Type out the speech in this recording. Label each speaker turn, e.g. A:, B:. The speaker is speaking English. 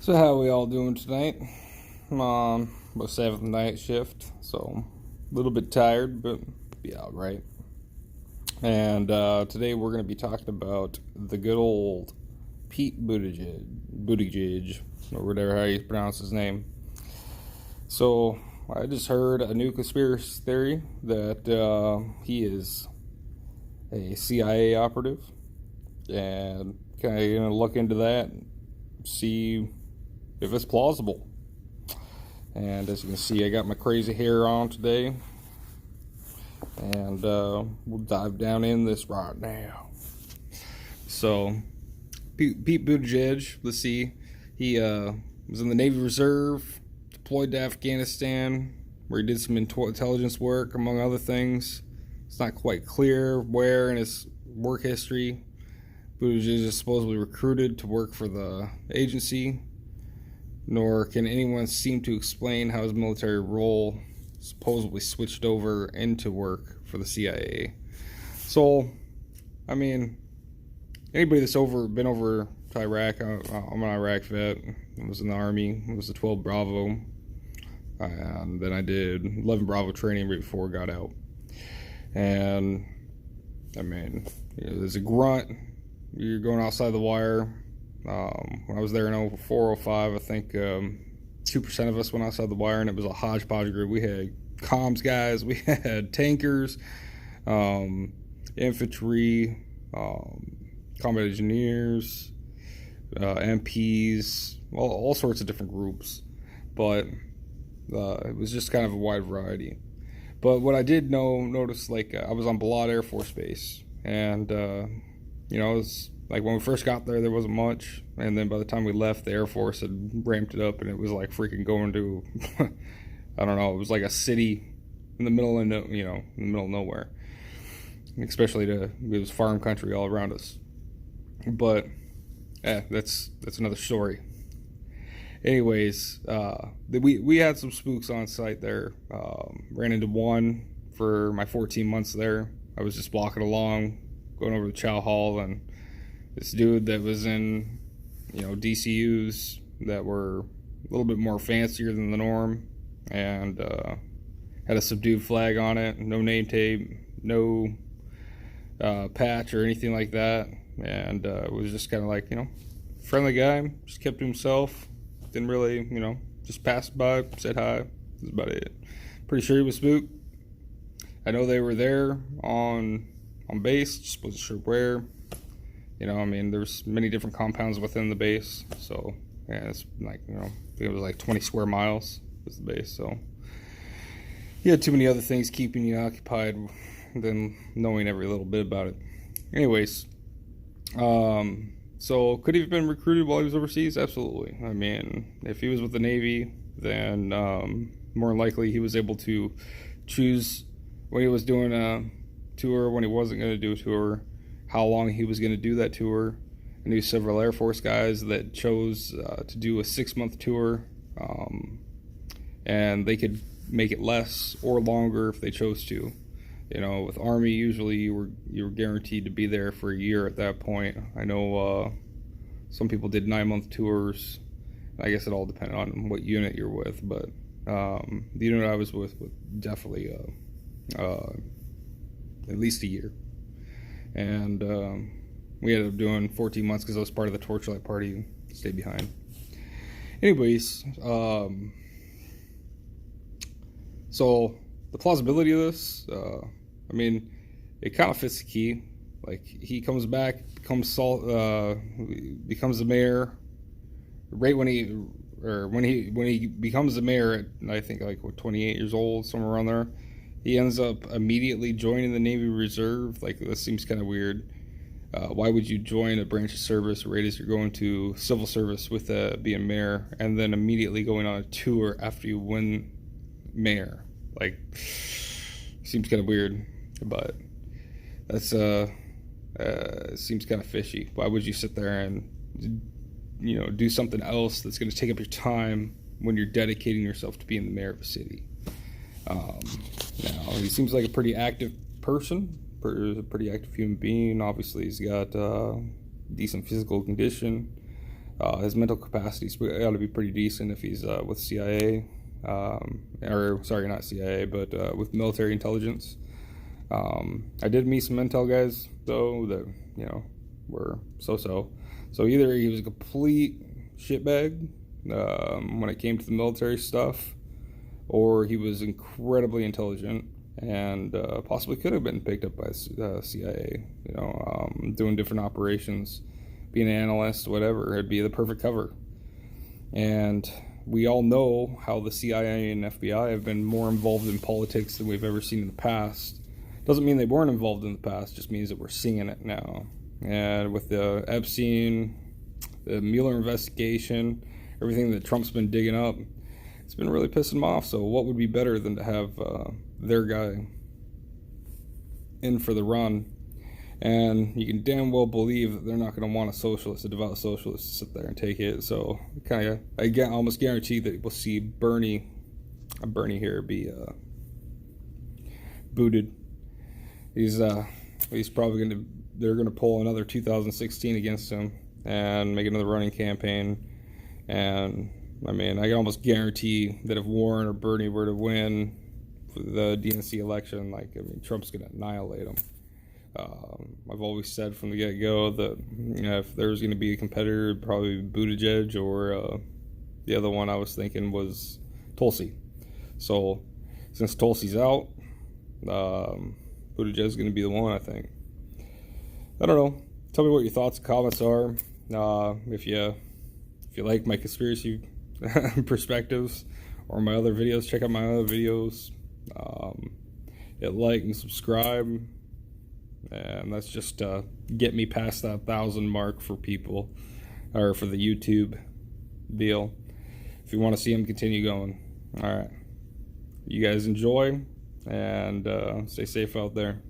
A: So how we all doing tonight? I'm on my seventh night shift, so a little bit tired, but be all right. And today we're going to be talking about the good old Pete Buttigieg, or whatever how you pronounce his name. So I just heard a new conspiracy theory that he is a CIA operative, and kind of gonna look into that, and see if it's plausible. And as you can see, I got my crazy hair on today. And we'll dive down in this right now. So, Pete Buttigieg, let's see. He was in the Navy Reserve, deployed to Afghanistan, where he did some intelligence work, among other things. It's not quite clear where in his work history Buttigieg is supposedly recruited to work for the agency, nor can anyone seem to explain how his military role supposedly switched over into work for the CIA. So, I mean, anybody that's been over to Iraq, I'm an Iraq vet. I was in the Army. I was a 12 Bravo. And then I did 11 Bravo training right before I got out. And, I mean, there's a grunt. You're going outside the wire. When I was there in 04, 05, I think 2% of us went outside the wire, and it was a hodgepodge group. We had comms guys, we had tankers, infantry, combat engineers, MPs, all sorts of different groups. But it was just kind of a wide variety. But what I did notice, like I was on Balad Air Force Base, and it's like when we first got there wasn't much, and then by the time we left, the Air Force had ramped it up, and it was like freaking going to I don't know, it was like a city in the middle of in the middle of nowhere, especially it was farm country all around us. But that's another story. Anyways, we had some spooks on site there. Ran into one for my 14 months there. I was just walking along, going over to Chow Hall, and this dude that was in, DCUs that were a little bit more fancier than the norm, and had a subdued flag on it, no name tape, no patch or anything like that, and it was just kind of like, friendly guy, just kept to himself, didn't really, just passed by, said hi, that's about it. Pretty sure he was spooked. I know they were there on base, just wasn't sure where. There's many different compounds within the base, so yeah, it's like, I think it was like 20 square miles was the base, so you had too many other things keeping you occupied than knowing every little bit about it. Anyways, so could he have been recruited while he was overseas? Absolutely. I mean, if he was with the Navy, then more likely he was able to choose when he was doing a tour, when he wasn't going to do a tour, how long he was going to do that tour. I knew several Air Force guys that chose to do a 6-month tour, and they could make it less or longer if they chose to. With Army, usually you were guaranteed to be there for a year at that point. I know some people did 9-month tours. I guess it all depended on what unit you're with, but the unit I was with definitely at least a year. And we ended up doing 14 months because I was part of the Torchlight Party, stayed behind. Anyways, so the plausibility of this, it kind of fits the key. Like, he comes back, becomes the mayor, right when he becomes the mayor at, I think, like, 28 years old, somewhere around there. He ends up immediately joining the Navy Reserve. Like, this seems kind of weird. Why would you join a branch of service right as you're going to civil service with being mayor, and then immediately going on a tour after you win mayor? Like, seems kind of weird, but that's seems kind of fishy. Why would you sit there and do something else that's going to take up your time when you're dedicating yourself to being the mayor of a city? Now, he seems like a pretty active person, a pretty active human being. Obviously, he's got decent physical condition. His mental capacity's got to be pretty decent if he's with CIA, or sorry, not CIA, but with military intelligence. I did meet some intel guys though that were so. So either he was a complete shitbag when it came to the military stuff, or he was incredibly intelligent and possibly could have been picked up by CIA. Doing different operations, being an analyst, whatever. It'd be the perfect cover. And we all know how the CIA and FBI have been more involved in politics than we've ever seen in the past. Doesn't mean they weren't involved in the past, just means that we're seeing it now. And with the Epstein, the Mueller investigation, everything that Trump's been digging up, it's been really pissing them off. So what would be better than to have their guy in for the run? And you can damn well believe that they're not going to want a devout socialist, to sit there and take it. So I almost guarantee that we'll see Bernie here be booted. He's probably they're going to pull another 2016 against him and make another running campaign. And I mean, I can almost guarantee that if Warren or Bernie were to win the DNC election, Trump's going to annihilate him. I've always said from the get-go that if there was going to be a competitor, it'd probably Buttigieg, or the other one I was thinking was Tulsi. So since Tulsi's out, Buttigieg is going to be the one, I think. I don't know. Tell me what your thoughts and comments are. If you like my conspiracy perspectives or my other videos, check out my other videos. Hit like and subscribe. And that's just get me past that 1,000 mark for people, or for the YouTube deal, if you want to see them continue going. All right, you guys enjoy, and stay safe out there.